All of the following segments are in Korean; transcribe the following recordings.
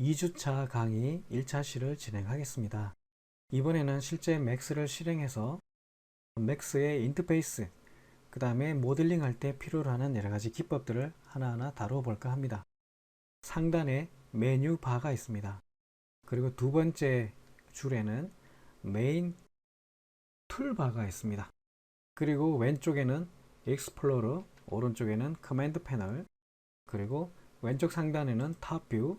2주차 강의 1차시를 진행하겠습니다. 이번에는 실제 맥스를 실행해서 맥스의 인터페이스, 그 다음에 모델링 할 때 필요로 하는 여러가지 기법들을 하나하나 다루어 볼까 합니다. 상단에 메뉴 바가 있습니다. 그리고 두 번째 줄에는 메인 툴바가 있습니다. 그리고 왼쪽에는 익스플로러, 오른쪽에는 커맨드 패널, 그리고 왼쪽 상단에는 탑 뷰,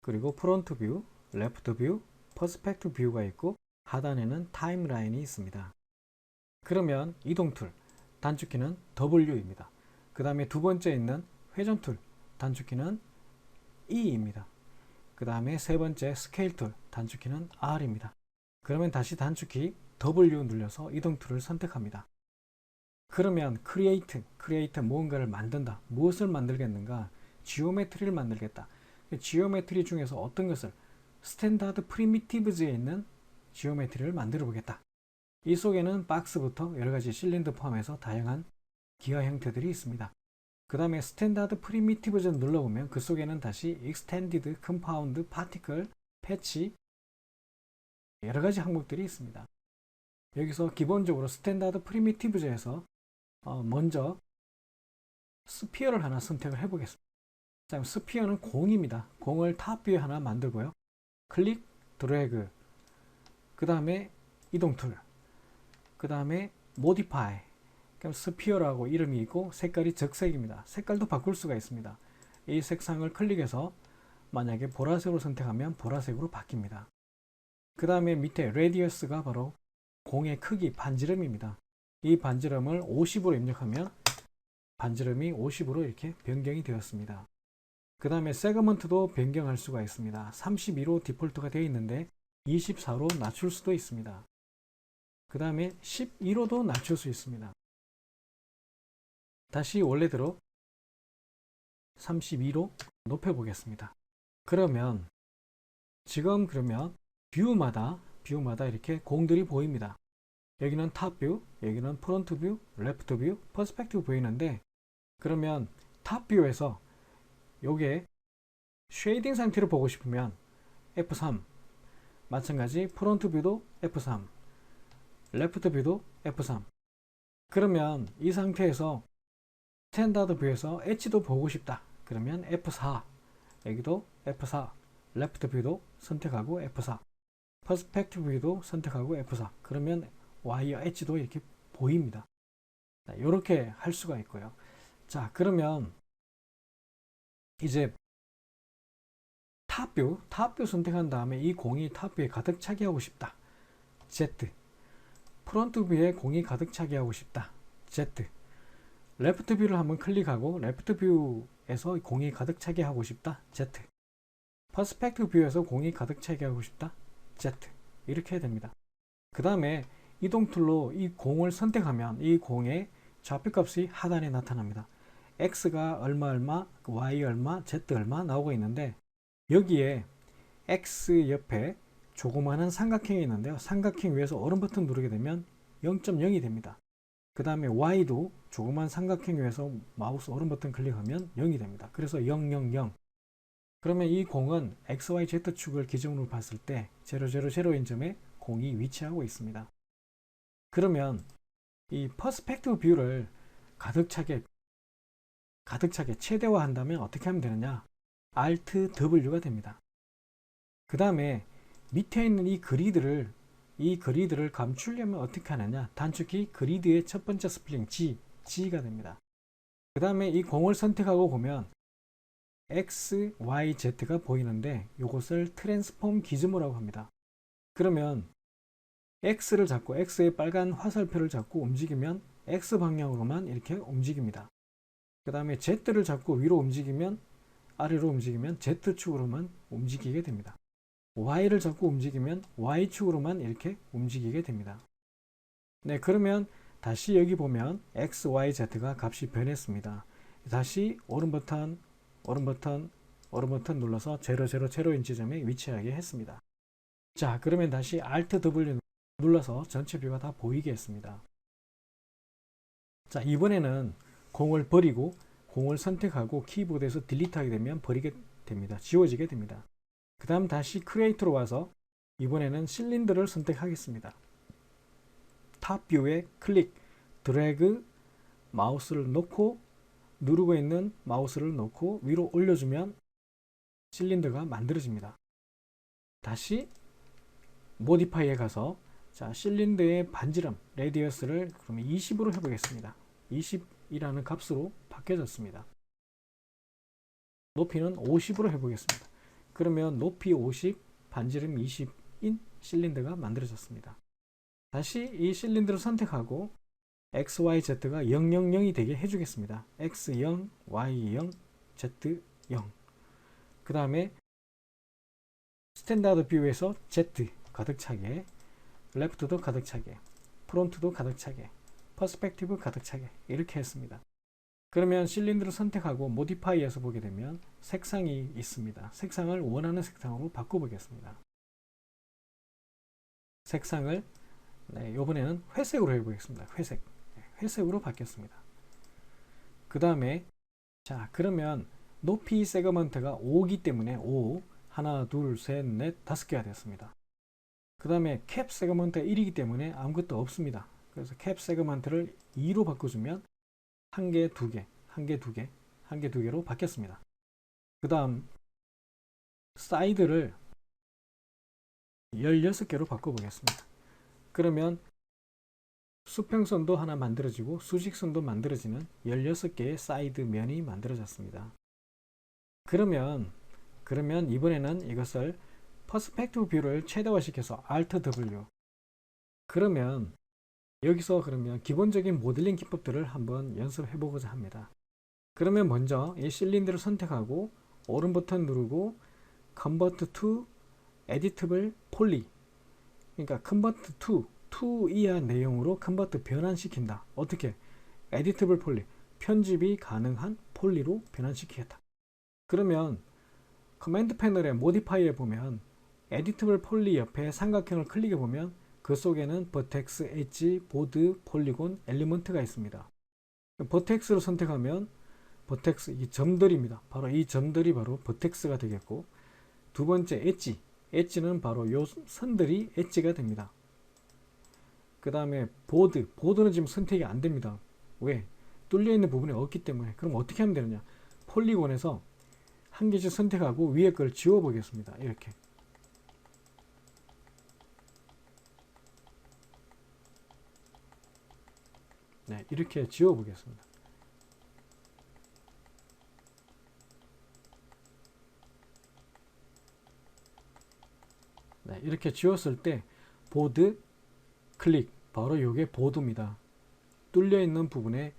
그리고 프론트 뷰, 레프트 뷰, 퍼스펙트 뷰가 있고 하단에는 타임라인이 있습니다. 그러면 이동 툴, 단축키는 W입니다. 그 다음에 두 번째 있는 회전 툴, 단축키는 E입니다. 그 다음에 세 번째 스케일 툴, 단축키는 R입니다. 그러면 다시 단축키 W 눌러서 이동 툴을 선택합니다. 그러면 크리에이트 무언가를 만든다. 무엇을 만들겠는가? 지오메트리를 만들겠다. 지오메트리 중에서 어떤 것을 스탠다드 프리미티브즈에 있는 지오메트리를 만들어 보겠다. 이 속에는 박스부터 여러가지 실린더 포함해서 다양한 기하 형태들이 있습니다. 그 다음에 스탠다드 프리미티브즈 눌러보면 그 속에는 다시 익스텐디드, 컴파운드, 파티클, 패치 여러가지 항목들이 있습니다. 여기서 기본적으로 스탠다드 프리미티브즈에서 먼저 스피어를 하나 선택을 해보겠습니다. 자, 스피어는 공입니다. 공을 탑뷰에 하나 만들고요. 클릭, 드래그, 그 다음에 이동 툴, 그 다음에 모디파이. 그럼 스피어라고 이름이 있고 색깔이 적색입니다. 색깔도 바꿀 수가 있습니다. 이 색상을 클릭해서 만약에 보라색으로 선택하면 보라색으로 바뀝니다. 그 다음에 밑에 레디어스가 바로 공의 크기, 반지름입니다. 이 반지름을 50으로 입력하면 반지름이 50으로 이렇게 변경이 되었습니다. 그 다음에 세그먼트도 변경할 수가 있습니다. 32로 디폴트가 되어 있는데 24로 낮출 수도 있습니다. 그 다음에 12로도 낮출 수 있습니다. 다시 원래대로 32로 높여 보겠습니다. 그러면 지금 뷰마다 이렇게 공들이 보입니다. 여기는 탑뷰, 여기는 프론트 뷰, 레프트 뷰, 퍼스펙티브 보이는데 그러면 탑뷰에서 요게 쉐이딩 상태를 보고 싶으면 F3, 마찬가지 프론트 뷰도 F3, 레프트 뷰도 F3. 그러면 이 상태에서 스탠다드 뷰에서 엣지도 보고 싶다. 그러면 F4, 여기도 F4, 레프트 뷰도 선택하고 F4, 퍼스펙티브 뷰도 선택하고 F4. 그러면 와이어 엣지도 이렇게 보입니다. 이렇게 할 수가 있고요. 자, 그러면 이제 탑뷰 선택한 다음에 이 공이 탑뷰에 가득 차게 하고 싶다. Z. 프론트 뷰에 공이 가득 차게 하고 싶다. Z. 레프트 뷰를 한번 클릭하고 레프트 뷰에서 공이 가득 차게 하고 싶다. Z. 퍼스펙티브 뷰에서 공이 가득 차게 하고 싶다. Z. 이렇게 해야 됩니다. 그 다음에 이동 툴로 이 공을 선택하면 이 공의 좌표값이 하단에 나타납니다. X가 얼마, Y 얼마, Z 얼마 나오고 있는데 여기에 X 옆에 조그마한 삼각형이 있는데요. 삼각형 위에서 오른 버튼 누르게 되면 0.0이 됩니다. 그 다음에 Y도 조그만 삼각형 위에서 마우스 오른 버튼 클릭하면 0이 됩니다. 그래서 0, 0, 0. 그러면 이 공은 XYZ축을 기준으로 봤을 때 0, 0, 0인 점에 공이 위치하고 있습니다. 그러면 이 퍼스펙티브 뷰를 가득 차게 최대화한다면 어떻게 하면 되느냐? Alt W가 됩니다. 그 다음에 밑에 있는 이 그리드를 감추려면 어떻게 하느냐? 단축키 그리드의 첫 번째 스플링 G가 됩니다. 그 다음에 이 공을 선택하고 보면 X, Y, Z가 보이는데 이것을 트랜스폼 기즈모라고 합니다. 그러면 X를 잡고 X의 빨간 화살표를 잡고 움직이면 X 방향으로만 이렇게 움직입니다. 그 다음에 Z를 잡고 위로 움직이면 아래로 움직이면 Z축으로만 움직이게 됩니다. Y를 잡고 움직이면 Y축으로만 이렇게 움직이게 됩니다. 네, 그러면 다시 여기 보면 X, Y, Z가 값이 변했습니다. 다시 오른 버튼 눌러서 0, 0, 0인 지점에 위치하게 했습니다. 자, 그러면 다시 Alt W 눌러서 전체 뷰가 다 보이게 했습니다. 자, 이번에는 공을 버리고 공을 선택하고 키보드에서 딜리트 하게 되면 버리게 됩니다. 지워지게 됩니다. 그 다음 다시 크리에이터로 와서 이번에는 실린더를 선택하겠습니다. 탑 뷰에 클릭, 드래그, 마우스를 놓고 누르고 있는 마우스를 놓고 위로 올려주면 실린더가 만들어집니다. 다시 모디파이에 가서 자, 실린더의 반지름 레디어스를 그러면 20으로 해보겠습니다. 20이라는 값으로 바뀌어졌습니다. 높이는 50으로 해보겠습니다. 그러면 높이 50, 반지름 20인 실린더가 만들어졌습니다. 다시 이 실린더를 선택하고 XYZ가 000이 되게 해주겠습니다. X0, Y0, Z0. 그 다음에 스탠다드 뷰에서 Z 가득 차게, 레프트도 가득 차게, 프론트도 가득 차게, 퍼스펙티브 가득 차게 이렇게 했습니다. 그러면 실린더를 선택하고 모디파이에서 보게 되면 색상이 있습니다. 색상을 원하는 색상으로 바꿔보겠습니다. 색상을 이번에는 회색으로 해보겠습니다. 회색으로 바뀌었습니다. 그 다음에 자, 그러면 높이 세그먼트가 5기 때문에 5, 하나, 둘, 셋, 넷, 5개가 되었습니다. 그 다음에 캡 세그먼트가 1이기 때문에 아무것도 없습니다. 그래서 캡 세그먼트를 2로 바꿔주면 1개, 2개, 1개, 2개, 1개, 2개로 바뀌었습니다. 그 다음 사이드를 16개로 바꿔보겠습니다. 그러면 수평선도 하나 만들어지고 수직선도 만들어지는 16개의 사이드 면이 만들어졌습니다. 그러면 이번에는 이것을 퍼스펙티브 뷰를 최대화시켜서 Alt W. 그러면 여기서 기본적인 모델링 기법들을 한번 연습해 보고자 합니다. 그러면 먼저 이 실린더를 선택하고 오른 버튼 누르고 Convert to Editable Poly. 그러니까 Convert to 2 이하 내용으로 컨버트 변환시킨다. 어떻게? Editable Poly. 편집이 가능한 폴리로 변환시키겠다. 그러면 커맨드 패널의 모디파이에 보면 에디터블 폴리 옆에 삼각형을 클릭해 보면 그 속에는 버텍스, 엣지, 보드, 폴리곤, 엘리먼트가 있습니다. 버텍스를 선택하면 버텍스 이 점들입니다. 바로 이 점들이 바로 버텍스가 되겠고, 두 번째 엣지는 바로 요 선들이 엣지가 됩니다. 그 다음에 보드는 지금 선택이 안 됩니다. 왜? 뚫려 있는 부분이 없기 때문에. 그럼 어떻게 하면 되느냐? 폴리곤에서 한 개씩 선택하고 위에 걸 지워 보겠습니다. 이렇게. 네, 이렇게 지워 보겠습니다. 네, 이렇게 지웠을 때 보드 클릭, 바로 이게 보드입니다. 뚫려 있는 부분에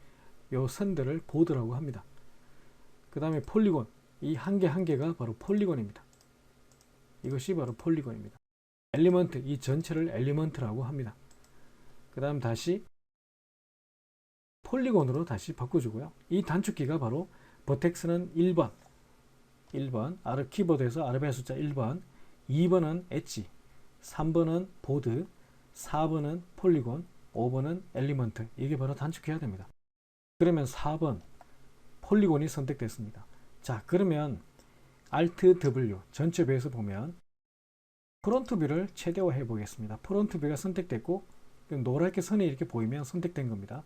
요 선들을 보드라고 합니다. 그 다음에 폴리곤, 이 한 개 한 개가 바로 폴리곤입니다. 이것이 바로 폴리곤입니다. 엘리먼트, 이 전체를 엘리먼트라고 합니다. 그 다음 다시 폴리곤으로 다시 바꿔주고요. 이 단축키가 바로 버텍스는 1번 키보드에서 아르바의 숫자 1번, 2번은 엣지, 3번은 보드, 4번은 폴리곤, 5번은 엘리먼트. 이게 바로 단축해야 됩니다. 그러면 4번 폴리곤이 선택됐습니다. 자, 그러면 Alt W 전체 뷰에서 보면 프론트 뷰를 최대화해 보겠습니다. 프론트 뷰가 선택됐고 노랗게 선이 이렇게 보이면 선택된 겁니다.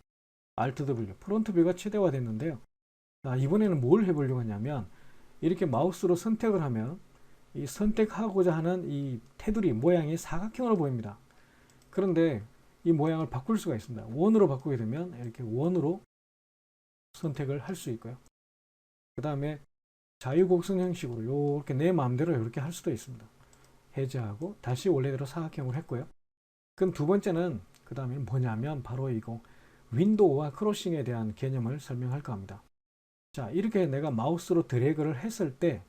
Alt W 프론트 뷰가 최대화됐는데요. 이번에는 뭘 해보려고 하냐면 이렇게 마우스로 선택을 하면 이 선택하고자 하는 이 테두리 모양이 사각형으로 보입니다. 그런데 이 모양을 바꿀 수가 있습니다. 원으로 바꾸게 되면 이렇게 원으로 선택을 할 수 있고요. 그 다음에 자유곡선 형식으로 이렇게 내 마음대로 이렇게 할 수도 있습니다. 해제하고 다시 원래대로 사각형으로 했고요. 그럼 두 번째는 그 다음에 뭐냐면 바로 이거 윈도우와 크로싱에 대한 개념을 설명할까 합니다. 자, 이렇게 내가 마우스로 드래그를 했을 때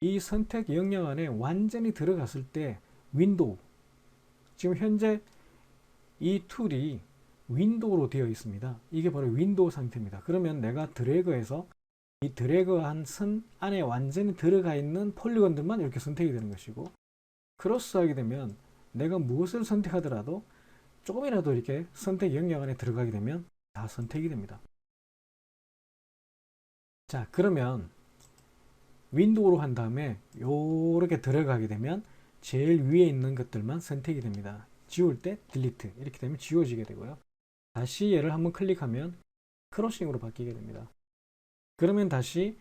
이 선택 영역 안에 완전히 들어갔을 때 윈도우, 지금 현재 이 툴이 윈도우로 되어 있습니다. 이게 바로 윈도우 상태입니다. 그러면 내가 드래그해서 이 드래그한 선 안에 완전히 들어가 있는 폴리곤들만 이렇게 선택이 되는 것이고, 크로스하게 되면 내가 무엇을 선택하더라도 조금이라도 이렇게 선택 영역 안에 들어가게 되면 다 선택이 됩니다. 자, 그러면 윈도우로 한 다음에 요렇게 들어가게 되면 제일 위에 있는 것들만 선택이 됩니다. 지울 때 딜리트 이렇게 되면 지워지게 되고요. 다시 얘를 한번 클릭하면 크로싱으로 바뀌게 됩니다. 그러면 다시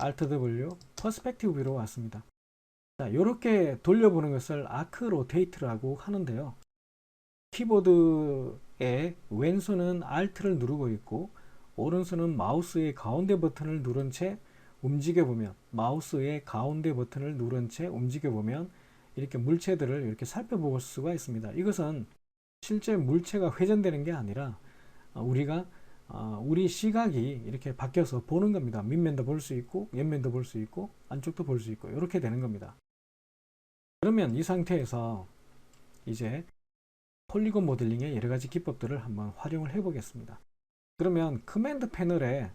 Alt W 퍼스펙티브 뷰로 왔습니다. 자, 이렇게 돌려보는 것을 아크 로테이트라고 하는데요. 키보드의 왼손은 Alt를 누르고 있고 오른손은 마우스의 가운데 버튼을 누른 채 움직여 보면, 마우스의 가운데 버튼을 누른 채 움직여 보면 이렇게 물체들을 이렇게 살펴볼 수가 있습니다. 이것은 실제 물체가 회전되는 게 아니라 우리가 우리 시각이 이렇게 바뀌어서 보는 겁니다. 밑면도 볼 수 있고 옆면도 볼 수 있고 안쪽도 볼 수 있고 이렇게 되는 겁니다. 그러면 이 상태에서 이제 폴리곤 모델링의 여러 가지 기법들을 한번 활용을 해 보겠습니다. 그러면 커맨드 패널에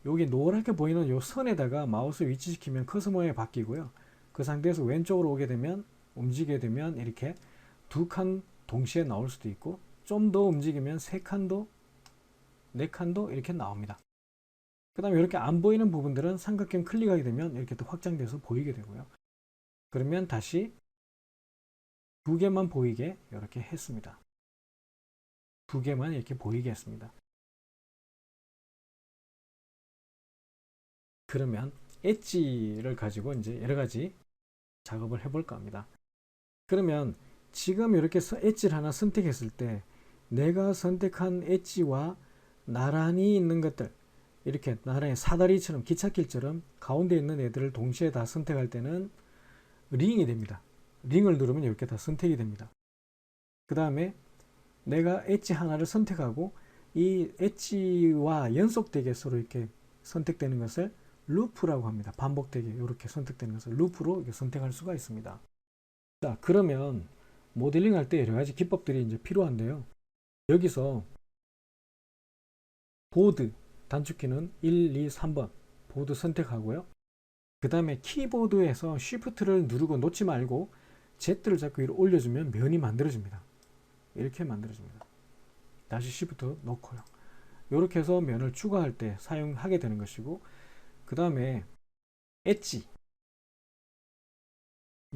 여기 노랗게 보이는 이 선에다가 마우스 위치시키면 커서 모양이 바뀌고요. 그 상태에서 왼쪽으로 오게 되면, 움직이게 되면 이렇게 두 칸 동시에 나올 수도 있고, 좀 더 움직이면 세 칸도, 네 칸도 이렇게 나옵니다. 그 다음에 이렇게 안 보이는 부분들은 삼각형 클릭하게 되면 이렇게 또 확장돼서 보이게 되고요. 그러면 다시 두 개만 보이게 이렇게 했습니다. 두 개만 이렇게 보이게 했습니다. 그러면 엣지를 가지고 이제 여러 가지 작업을 해볼까 합니다. 그러면 지금 이렇게 엣지를 하나 선택했을 때 내가 선택한 엣지와 나란히 있는 것들, 이렇게 나란히 사다리처럼 기찻길처럼 가운데 있는 애들을 동시에 다 선택할 때는 링이 됩니다. 링을 누르면 이렇게 다 선택이 됩니다. 그 다음에 내가 엣지 하나를 선택하고 이 엣지와 연속되게 서로 이렇게 선택되는 것을 루프라고 합니다. 반복되게 이렇게 선택되는 것을 루프로 이렇게 선택할 수가 있습니다. 자, 그러면 모델링 할 때 여러 가지 기법들이 이제 필요한데요. 여기서 보드 단축키는 1, 2, 3번 보드 선택하고요. 그 다음에 키보드에서 Shift를 누르고 놓지 말고 Z를 잡고 위로 올려주면 면이 만들어집니다. 이렇게 만들어집니다. 다시 Shift 놓고요. 이렇게 해서 면을 추가할 때 사용하게 되는 것이고, 그 다음에 엣지,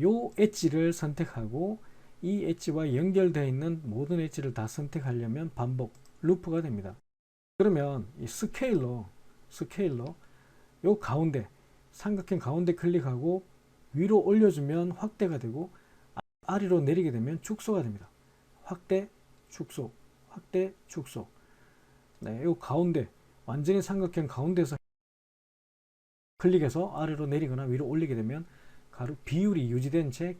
요 엣지를 선택하고 이 엣지와 연결되어 있는 모든 엣지를 다 선택하려면 반복, 루프가 됩니다. 그러면 이 스케일러 요 가운데 삼각형 가운데 클릭하고 위로 올려주면 확대가 되고 아래로 내리게 되면 축소가 됩니다. 확대, 축소, 확대, 축소. 네, 요 가운데 완전히 삼각형 가운데서 클릭해서 아래로 내리거나 위로 올리게 되면 가로 비율이 유지된 채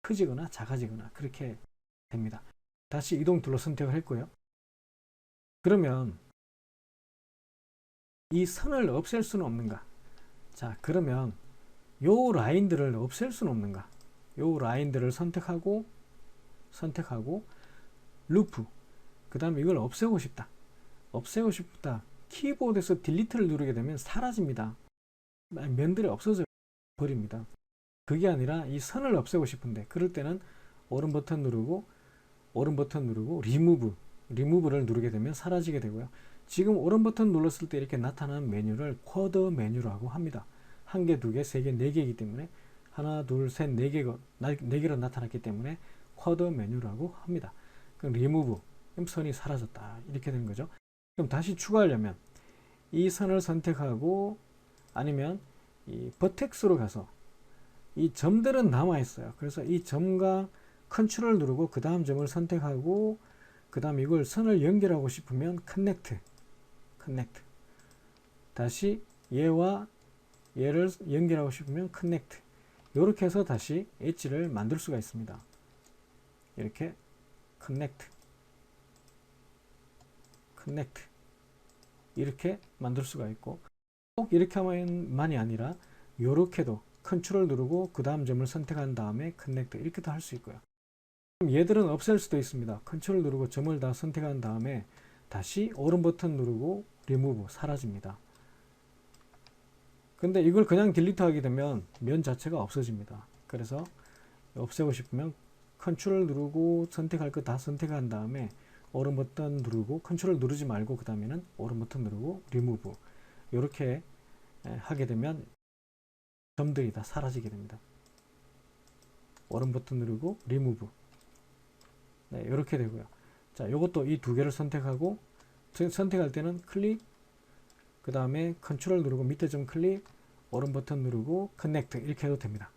크지거나 작아지거나 그렇게 됩니다. 다시 이동 툴로 선택을 했고요. 그러면 이 선을 없앨 수는 없는가? 자, 그러면 요 라인들을 없앨 수는 없는가? 요 라인들을 선택하고 루프, 그 다음에 이걸 없애고 싶다. 키보드에서 딜리트를 누르게 되면 사라집니다. 면들이 없어져 버립니다. 그게 아니라 이 선을 없애고 싶은데 그럴 때는 오른 버튼 누르고 리무브를 누르게 되면 사라지게 되고요. 지금 오른 버튼 눌렀을 때 이렇게 나타나는 메뉴를 쿼드 메뉴라고 합니다. 한 개, 두 개, 세 개, 네 개이기 때문에 하나, 둘, 셋, 네 개로 나타났기 때문에 쿼드 메뉴라고 합니다. 그럼 리무브, 그럼 선이 사라졌다 이렇게 되는 거죠. 그럼 다시 추가하려면 이 선을 선택하고 아니면 이 버텍스로 가서 이 점들은 남아 있어요. 그래서 이 점과 컨트롤 누르고 그 다음 점을 선택하고 그 다음 이걸 선을 연결하고 싶으면 커넥트 다시 얘와 얘를 연결하고 싶으면 커넥트, 이렇게 해서 다시 엣지를 만들 수가 있습니다. 이렇게 커넥트 이렇게 만들 수가 있고, 꼭 이렇게 하면만이 아니라 이렇게도 컨트롤 누르고 그 다음 점을 선택한 다음에 커넥트 이렇게도 할 수 있고요. 얘들은 없앨 수도 있습니다. 컨트롤 누르고 점을 다 선택한 다음에 다시 오른 버튼 누르고 리무브, 사라집니다. 근데 이걸 그냥 딜리트 하게 되면 면 자체가 없어집니다. 그래서 없애고 싶으면 컨트롤 누르고 선택할 거 다 선택한 다음에 오른 버튼 누르고 컨트롤 누르지 말고 그 다음에는 오른 버튼 누르고 리무브, 이렇게 하게 되면 점들이 다 사라지게 됩니다. 오른 버튼 누르고 리무브. 네, 이렇게 되고요. 자, 이것도 이 두 개를 선택하고 선택할 때는 클릭, 그 다음에 컨트롤 누르고 밑에 좀 클릭, 오른 버튼 누르고 커넥트 이렇게 해도 됩니다.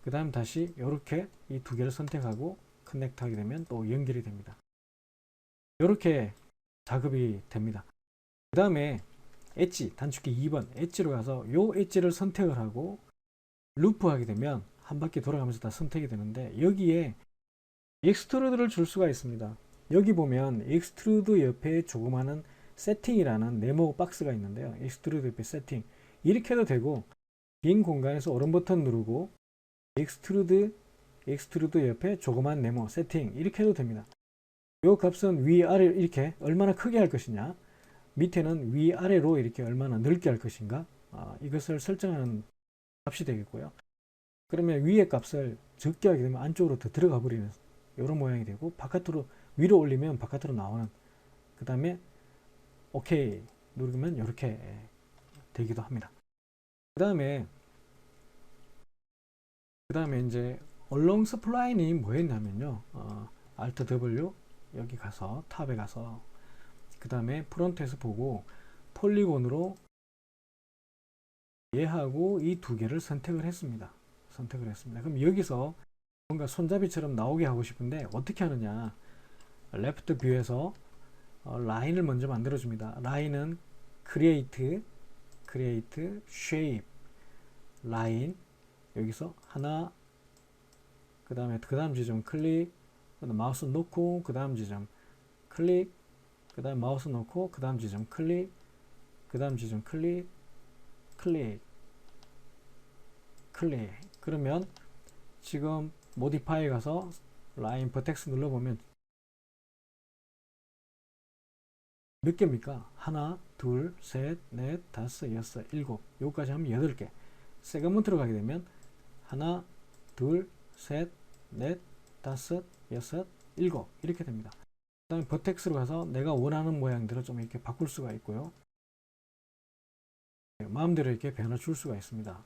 그 다음 다시 이렇게 이 두 개를 선택하고 커넥트 하게 되면 또 연결이 됩니다. 이렇게 작업이 됩니다. 그 다음에 엣지 단축키 2번 엣지로 가서 요 엣지를 선택을 하고 루프 하게 되면 한 바퀴 돌아가면서 다 선택이 되는데, 여기에 익스트루드를 줄 수가 있습니다. 여기 보면 익스트루드 옆에 조그마한 세팅이라는 네모 박스가 있는데요. 익스트루드 옆에 세팅 이렇게 해도 되고, 빈 공간에서 오른 버튼 누르고 익스트루드 옆에 조그만 네모 세팅 이렇게 해도 됩니다. 이 값은 위아래 이렇게 얼마나 크게 할 것이냐, 밑에는 위아래로 이렇게 얼마나 넓게 할 것인가, 이것을 설정하는 값이 되겠고요. 그러면 위의 값을 적게 하게 되면 안쪽으로 더 들어가 버리는 이런 모양이 되고, 바깥으로 위로 올리면 바깥으로 나오는, 그 다음에 OK 누르면 이렇게 되기도 합니다. 그 다음에 이제 along spline이 뭐였냐면요, Alt W 여기 가서 탑에 가서 그 다음에 프론트에서 보고 폴리곤으로 얘하고 이 두 개를 선택을 했습니다. 그럼 여기서 뭔가 손잡이처럼 나오게 하고 싶은데 어떻게 하느냐, 레프트 뷰에서 라인을 먼저 만들어 줍니다. 라인은 create shape 라인, 여기서 하나, 그 다음 지점 클릭, 마우스 놓고 그 다음 지점 클릭, 그 다음 마우스 놓고 그 다음 지점 클릭, 그 다음 지점 클릭, 그러면 지금 모디파이 가서 라인 버텍스 눌러보면 몇 개입니까? 하나, 둘, 셋, 넷, 다섯, 여섯, 일곱, 여기까지 하면 8개. 세그먼트로 가게 되면 하나, 둘, 셋, 넷, 다섯, 여섯, 일곱 이렇게 됩니다. 그 다음에 버텍스로 가서 내가 원하는 모양대로 좀 이렇게 바꿀 수가 있고요. 마음대로 이렇게 변화 줄 수가 있습니다.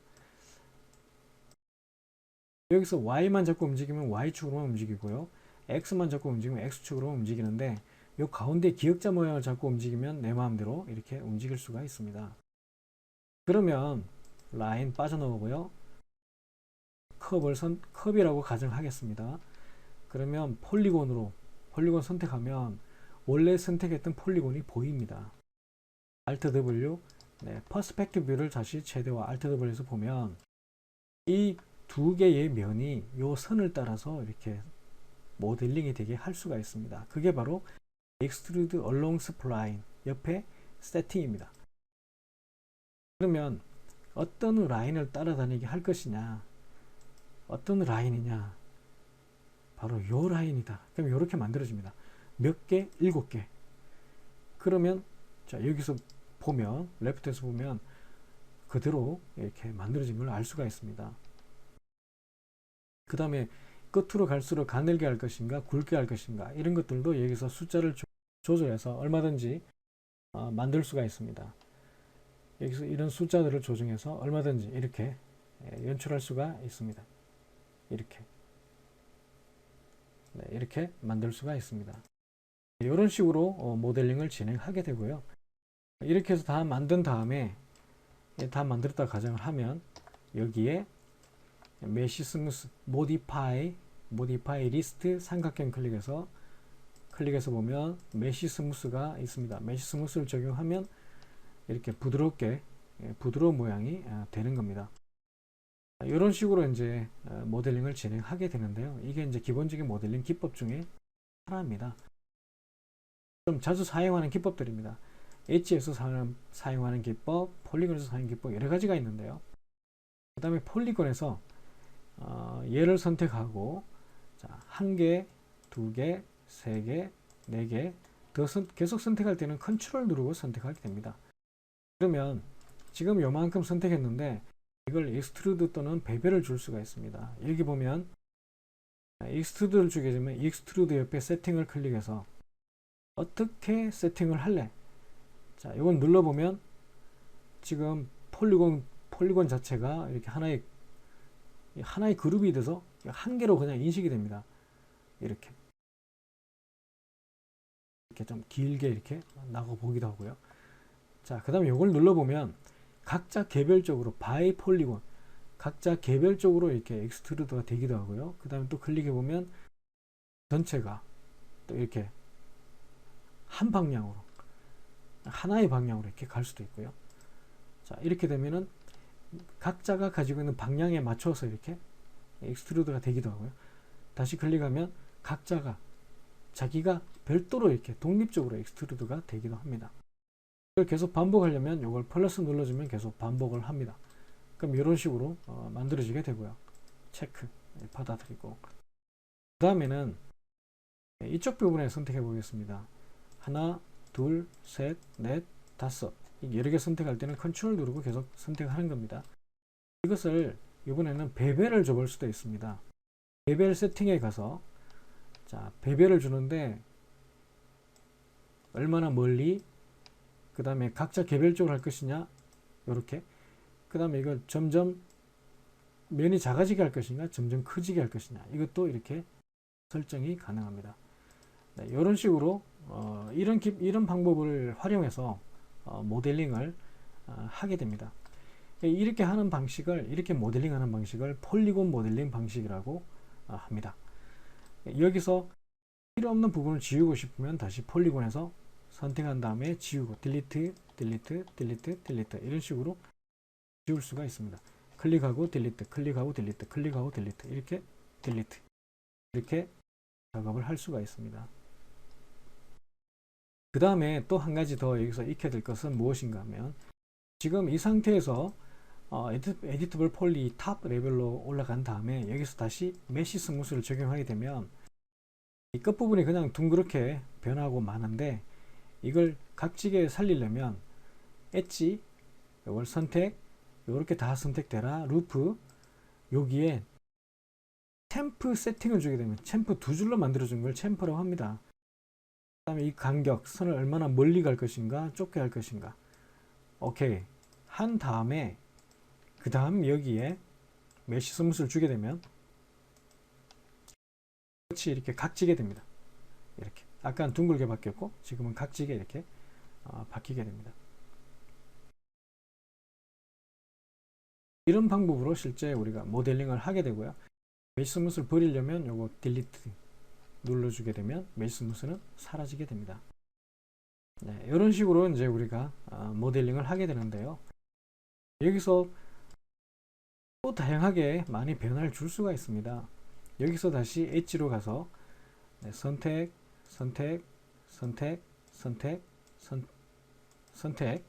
여기서 Y만 잡고 움직이면 Y축으로만 움직이고요. X만 잡고 움직이면 X축으로만 움직이는데, 이 가운데 기역자 모양을 잡고 움직이면 내 마음대로 이렇게 움직일 수가 있습니다. 그러면 라인 빠져나오고요. 컵이라고 가정하겠습니다. 그러면 폴리곤 선택하면 원래 선택했던 폴리곤이 보입니다. Alt W, 퍼스펙티브 뷰를 다시 최대화 Alt W에서 보면 이 두 개의 면이 이 선을 따라서 이렇게 모델링이 되게 할 수가 있습니다. 그게 바로 Extrude Along Spline 옆에 세팅입니다. 그러면 어떤 라인을 따라다니게 할 것이냐, 어떤 라인이냐, 바로 이 라인이다. 그럼 이렇게 만들어집니다. 몇 개? 7개. 그러면 자, 여기서 보면 레프트에서 보면 그대로 이렇게 만들어진 걸 알 수가 있습니다. 그 다음에 끝으로 갈수록 가늘게 할 것인가 굵게 할 것인가, 이런 것들도 여기서 숫자를 조절해서 얼마든지 만들 수가 있습니다. 여기서 이런 숫자들을 조정해서 얼마든지 이렇게 연출할 수가 있습니다. 이렇게 만들 수가 있습니다. 이런 식으로 모델링을 진행하게 되고요. 이렇게 해서 다 만든 다음에, 다 만들었다 가정을 하면 여기에 메시 스무스 모디파이 리스트 삼각형 클릭해서 보면 메시 스무스가 있습니다. 메시 스무스를 적용하면 이렇게 부드러운 모양이 되는 겁니다. 이런 식으로 이제 모델링을 진행하게 되는데요. 이게 이제 기본적인 모델링 기법 중에 하나입니다. 좀 자주 사용하는 기법들입니다. 엣지에서 사용하는 기법, 폴리곤에서 사용하는 기법 여러 가지가 있는데요. 그 다음에 폴리곤에서 얘를 선택하고, 자, 1개, 2개, 3개, 4개 더 계속 선택할 때는 컨트롤 누르고 선택하게 됩니다. 그러면 지금 요만큼 선택했는데 이걸 익스트루드 또는 배별을 줄 수가 있습니다. 여기 보면 익스트루드를 주게 되면 익스트루드 옆에 세팅을 클릭해서 어떻게 세팅을 할래? 자, 이건 눌러보면 지금 폴리곤 폴리곤 자체가 이렇게 하나의 그룹이 돼서 한 개로 그냥 인식이 됩니다. 이렇게 좀 길게 이렇게 나가 보기도 하고요. 자, 그 다음에 이걸 눌러보면 각자 개별적으로 바이 폴리곤, 각자 개별적으로 이렇게 익스트루드가 되기도 하고요. 그 다음에 또 클릭해보면 전체가 또 이렇게 한 방향으로, 하나의 방향으로 이렇게 갈 수도 있고요. 자, 이렇게 되면은 각자가 가지고 있는 방향에 맞춰서 이렇게 익스트루드가 되기도 하고요. 다시 클릭하면 각자가 자기가 별도로 이렇게 독립적으로 익스트루드가 되기도 합니다. 이걸 계속 반복하려면 이걸 플러스 눌러주면 계속 반복을 합니다. 그럼 이런 식으로 만들어지게 되고요. 체크 받아들이고, 그 다음에는 이쪽 부분에 선택해 보겠습니다. 하나, 둘, 셋, 넷, 다섯. 여러 개 선택할 때는 컨트롤 누르고 계속 선택하는 겁니다. 이것을 이번에는 배벨을 줘볼 수도 있습니다. 배벨 세팅에 가서, 자, 배벨을 주는데 얼마나 멀리, 그 다음에 각자 개별적으로 할 것이냐, 이렇게. 그 다음에 이걸 점점 면이 작아지게 할 것인가, 점점 커지게 할 것이냐, 이것도 이렇게 설정이 가능합니다. 네, 이런 식으로 이런 방법을 활용해서 모델링을 하게 됩니다. 이렇게 하는 방식을, 이렇게 모델링하는 방식을 폴리곤 모델링 방식이라고 합니다. 여기서 필요 없는 부분을 지우고 싶으면 다시 폴리곤에서 선택한 다음에 지우고 딜리트, 딜리트, 딜리트, 딜리트, 이런 식으로 지울 수가 있습니다. 클릭하고 딜리트, 클릭하고 딜리트, 클릭하고 딜리트, 이렇게 딜리트, 이렇게 작업을 할 수가 있습니다. 그 다음에 또 한 가지 더 여기서 익혀야 될 것은 무엇인가 하면, 지금 이 상태에서 에디터블 폴리 탑 레벨로 올라간 다음에 여기서 다시 메쉬 스무스를 적용하게 되면 이 끝부분이 그냥 둥그렇게 변하고 마는데, 이걸 각지게 살리려면 엣지, 이걸 선택, 이렇게 다 선택되라, 루프, 여기에 챔프 세팅을 주게 되면 챔프 두 줄로 만들어준 걸 챔프라고 합니다. 그 다음에 이 간격, 선을 얼마나 멀리 갈 것인가, 좁게 할 것인가, 오케이 한 다음에 그 다음 여기에 메쉬 스무스를 주게 되면 끝이 이렇게 각지게 됩니다. 이렇게 아까는 둥글게 바뀌었고 지금은 각지게 이렇게 바뀌게 됩니다. 이런 방법으로 실제 우리가 모델링을 하게 되고요. 메쉬 스무스를 버리려면 요거 딜리트 눌러주게 되면 메쉬 스무스는 사라지게 됩니다. 네, 이런 식으로 이제 우리가 모델링을 하게 되는데요. 여기서 또 다양하게 많이 변화를 줄 수가 있습니다. 여기서 다시 엣지로 가서 선택, 선택, 선택, 선택, 선택.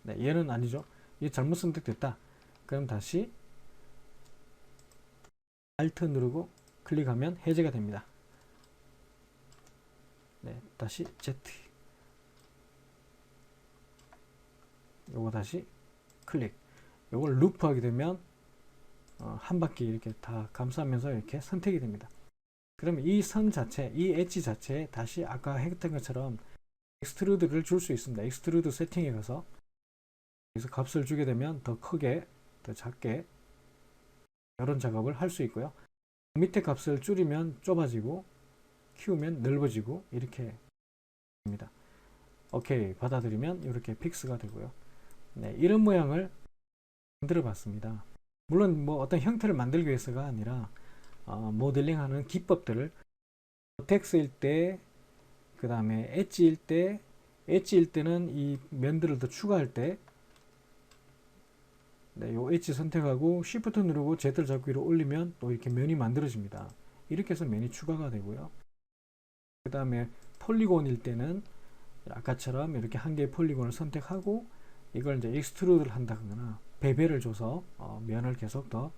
네, 얘는 아니죠. 얘 잘못 선택됐다. 그럼 다시 Alt 누르고 클릭하면 해제가 됩니다. 네, 다시 Z. 요거 다시 클릭. 요걸 루프 하게 되면 한 바퀴 이렇게 다 감싸면서 이렇게 선택이 됩니다. 그러면 이 선 자체, 이 엣지 자체에 다시 아까 했던 것처럼 익스트루드를 줄 수 있습니다. 익스트루드 세팅에 가서 여기서 값을 주게 되면 더 크게, 더 작게 이런 작업을 할 수 있고요. 밑에 값을 줄이면 좁아지고 키우면 넓어지고 이렇게 됩니다. 오케이 받아들이면 이렇게 픽스가 되고요. 네, 이런 모양을 만들어 봤습니다. 물론 뭐 어떤 형태를 만들기 위해서가 아니라 모델링하는 기법들을 텍스일 때, 그 다음에 엣지일 때는 이 면들을 더 추가할 때, 네, 요 엣지 선택하고 Shift 누르고 Z를 잡고 위로 올리면 또 이렇게 면이 만들어집니다. 이렇게 해서 면이 추가가 되고요. 그 다음에 폴리곤일 때는 아까처럼 이렇게 한 개의 폴리곤을 선택하고 이걸 이제 익스트루드를 한다거나 배벨을 줘서 면을 계속 더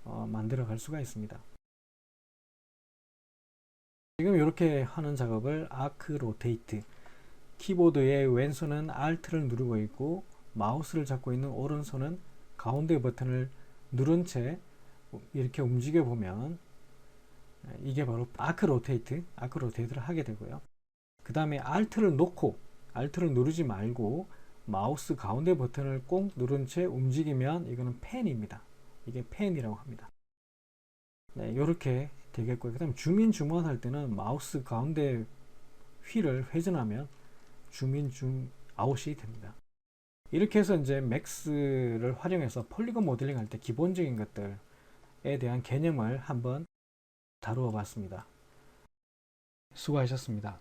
만들어 갈 수가 있습니다. 지금 이렇게 하는 작업을 아크 로테이트, 키보드의 왼손은 Alt를 누르고 있고 마우스를 잡고 있는 오른손은 가운데 버튼을 누른 채 이렇게 움직여 보면 이게 바로 아크 로테이트를 하게 되고요. 그 다음에 Alt를 놓고, Alt를 누르지 말고 마우스 가운데 버튼을 꼭 누른 채 움직이면 이거는 펜입니다. 이게 펜이라고 합니다. 네, 이렇게 되겠고요. 그 다음에 줌인 줌아웃 할 때는 마우스 가운데 휠을 회전하면 줌인 줌아웃이 됩니다. 이렇게 해서 이제 맥스를 활용해서 폴리곤 모델링 할 때 기본적인 것들에 대한 개념을 한번 다루어 봤습니다. 수고하셨습니다.